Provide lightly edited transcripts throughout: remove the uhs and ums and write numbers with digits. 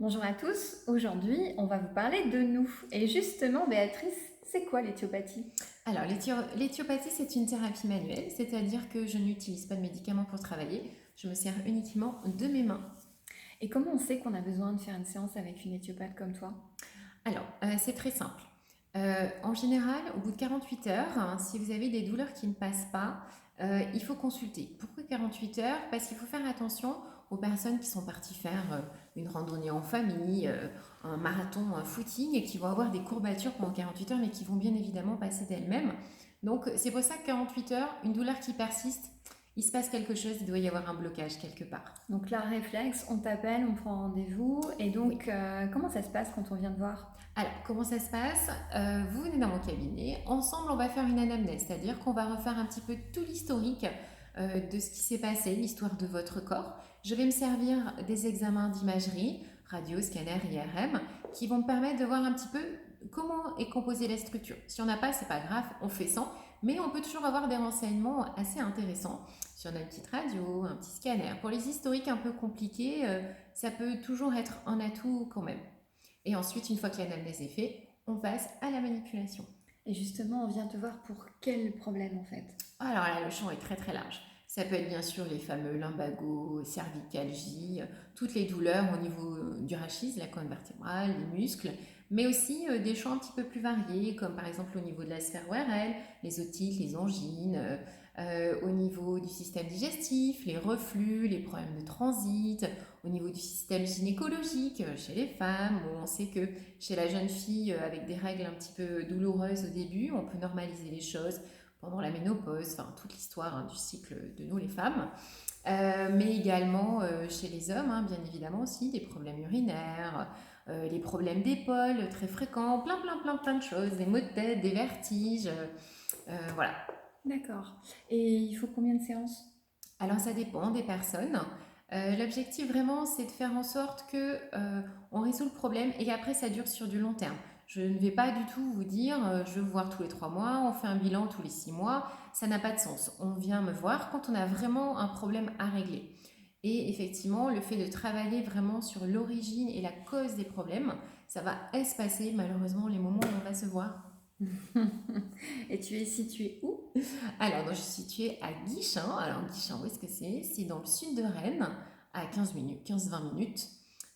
Bonjour à tous, aujourd'hui on va vous parler de nous. Et justement Béatrice, c'est quoi l'éthiopathie? Alors, l'éthiopathie, c'est une thérapie manuelle, c'est-à-dire que je n'utilise pas de médicaments pour travailler, je me sers uniquement de mes mains. Et comment on sait qu'on a besoin de faire une séance avec une éthiopathe comme toi? Alors, c'est très simple. En général, au bout de 48 heures, hein, si vous avez des douleurs qui ne passent pas, il faut consulter. Pourquoi 48 heures? Parce qu'il faut faire attention aux personnes qui sont parties faire une randonnée en famille, un marathon, un footing, et qui vont avoir des courbatures pendant 48 heures, mais qui vont bien évidemment passer d'elles-mêmes. Donc, c'est pour ça que 48 heures, une douleur qui persiste, il se passe quelque chose, il doit y avoir un blocage quelque part. Donc là, réflexe, on t'appelle, on prend rendez-vous. Et Oui. donc, comment ça se passe quand on vient te voir? Alors, comment ça se passe? Vous venez dans mon cabinet. Ensemble, on va faire une anamnèse, c'est-à-dire qu'on va refaire un petit peu tout l'historique de ce qui s'est passé, l'histoire de votre corps. Je vais me servir des examens d'imagerie, radio, scanner, IRM, qui vont me permettre de voir un petit peu comment est composée la structure. Si on n'a pas, c'est pas grave, on fait sans, mais on peut toujours avoir des renseignements assez intéressants. Si on a une petite radio, un petit scanner. Pour les historiques un peu compliqués, ça peut toujours être un atout quand même. Et ensuite, une fois que l'anamnèse est faite, on passe à la manipulation. Et justement, on vient te voir pour quel problème en fait? Alors là, le champ est très très large. Ça peut être bien sûr les fameux lumbagos, cervicalgie, toutes les douleurs au niveau du rachis, la colonne vertébrale, les muscles, mais aussi des champs un petit peu plus variés, comme par exemple au niveau de la sphère ORL, les otites, les angines, au niveau du système digestif, les reflux, les problèmes de transit, au niveau du système gynécologique chez les femmes, où on sait que chez la jeune fille avec des règles un petit peu douloureuses au début, on peut normaliser les choses pendant la ménopause, enfin toute l'histoire du cycle de nous les femmes, mais également chez les hommes, bien évidemment aussi, des problèmes urinaires, les problèmes d'épaule très fréquents, plein de choses, des maux de tête, des vertiges, voilà. D'accord. Et il faut combien de séances? Alors ça dépend des personnes. L'objectif vraiment c'est de faire en sorte que on résout le problème et qu'après ça dure sur du long terme. Je ne vais pas du tout vous dire je veux vous voir tous les 3 mois, on fait un bilan tous les 6 mois, ça n'a pas de sens. On vient me voir quand on a vraiment un problème à régler. Et effectivement, le fait de travailler vraiment sur l'origine et la cause des problèmes, ça va espacer malheureusement les moments où on va se voir. Et tu es situé où? Alors, donc, je suis située à Guichen. Alors, Guichen, où est-ce que c'est? C'est dans le sud de Rennes, à 15 minutes, 15-20 minutes.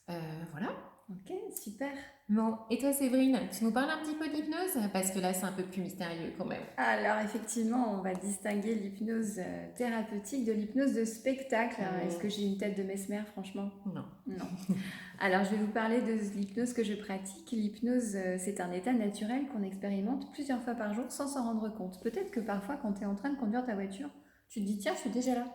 Voilà. Ok, super. Bon, et toi, Séverine, tu nous parles un petit peu de l'hypnose? Parce que là, c'est un peu plus mystérieux quand même. Alors effectivement, on va distinguer l'hypnose thérapeutique de l'hypnose de spectacle. Est-ce que j'ai une tête de Mesmer, franchement? Non. Non. Alors je vais vous parler de l'hypnose que je pratique. L'hypnose, c'est un état naturel qu'on expérimente plusieurs fois par jour sans s'en rendre compte. Peut-être que parfois, quand tu es en train de conduire ta voiture, tu te dis, tiens, je suis déjà là.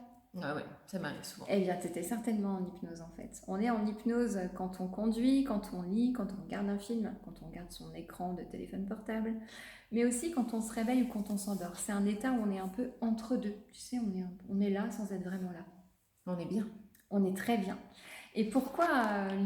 Ah ouais, ça m'arrive souvent. Eh bien, tu étais certainement en hypnose en fait. On est en hypnose quand on conduit, quand on lit, quand on regarde un film, quand on regarde son écran de téléphone portable, mais aussi quand on se réveille ou quand on s'endort. C'est un état où on est un peu entre deux. Tu sais, on est là sans être vraiment là. On est bien. On est très bien. Et pourquoi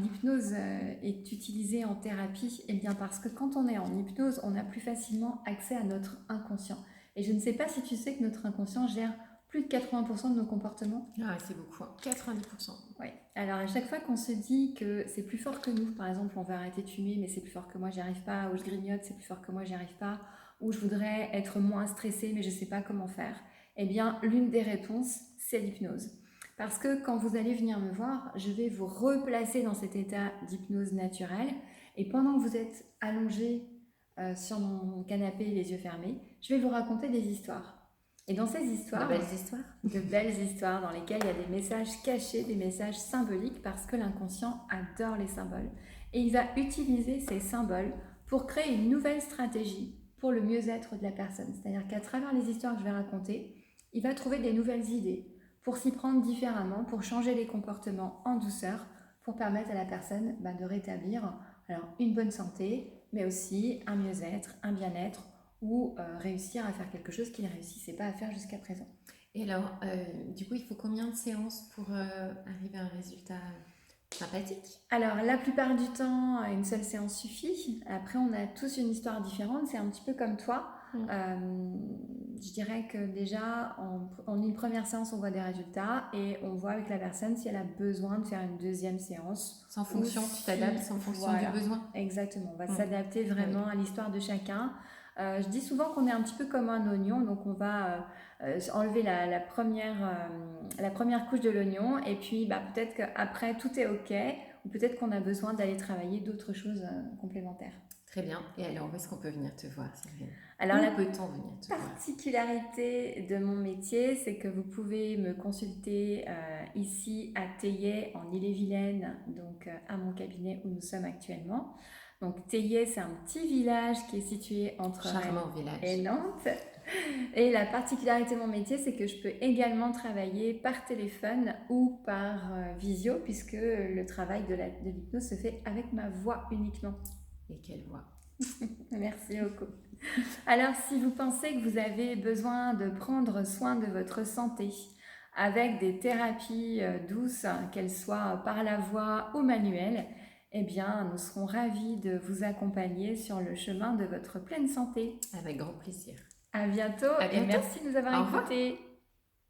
l'hypnose est utilisée en thérapie? Eh bien parce que quand on est en hypnose, on a plus facilement accès à notre inconscient. Et je ne sais pas si tu sais que notre inconscient gère plus de 80% de nos comportements. Ah, c'est beaucoup, 90%. Oui. Alors à chaque fois qu'on se dit que c'est plus fort que nous, par exemple on va arrêter de fumer mais c'est plus fort que moi j'y arrive pas, ou je grignote c'est plus fort que moi j'y arrive pas, ou je voudrais être moins stressée mais je sais pas comment faire, eh bien l'une des réponses c'est l'hypnose. Parce que quand vous allez venir me voir, je vais vous replacer dans cet état d'hypnose naturelle et pendant que vous êtes allongé sur mon canapé les yeux fermés, je vais vous raconter des histoires. Et dans ces De histoires, belles histoires. de belles histoires dans lesquelles il y a des messages cachés, des messages symboliques, parce que l'inconscient adore les symboles. Et il va utiliser ces symboles pour créer une nouvelle stratégie pour le mieux-être de la personne. C'est-à-dire qu'à travers les histoires que je vais raconter, il va trouver des nouvelles idées pour s'y prendre différemment, pour changer les comportements en douceur, pour permettre à la personne de rétablir alors, une bonne santé, mais aussi un mieux-être, un bien-être, ou réussir à faire quelque chose qu'il ne réussissait pas à faire jusqu'à présent. Et alors, du coup, il faut combien de séances pour arriver à un résultat sympathique? Alors, la plupart du temps, une seule séance suffit. Après, on a tous une histoire différente. C'est un petit peu comme toi. Mm. Je dirais que déjà, en une première séance, on voit des résultats et on voit avec la personne si elle a besoin de faire une deuxième séance. Sans Ou fonction, tu si, t'adaptes en fonction du voilà, besoin. exactement. On va Mm. s'adapter vraiment à l'histoire de chacun. Je dis souvent qu'on est un petit peu comme un oignon, donc on va enlever la première couche de l'oignon et puis peut-être qu'après tout est OK ou peut-être qu'on a besoin d'aller travailler d'autres choses complémentaires. Très bien. Et alors, où est-ce qu'on peut venir te voir, Sylviane? Alors la Où peut-on venir te voir? particularité de mon métier, c'est que vous pouvez me consulter ici à Théier, en Ille-et-Vilaine, donc à mon cabinet où nous sommes actuellement. Donc Théier, c'est un petit village qui est situé entre Charmant Rennes village. et Nantes. Et la particularité de mon métier, c'est que je peux également travailler par téléphone ou par visio, puisque le travail de l'hypnose se fait avec ma voix uniquement. Et quelle voix? Merci Oko. Alors, si vous pensez que vous avez besoin de prendre soin de votre santé avec des thérapies douces, qu'elles soient par la voix ou manuelles, eh bien, nous serons ravis de vous accompagner sur le chemin de votre pleine santé. Avec grand plaisir. À bientôt, À et bientôt. merci de nous avoir Au revoir. écoutés.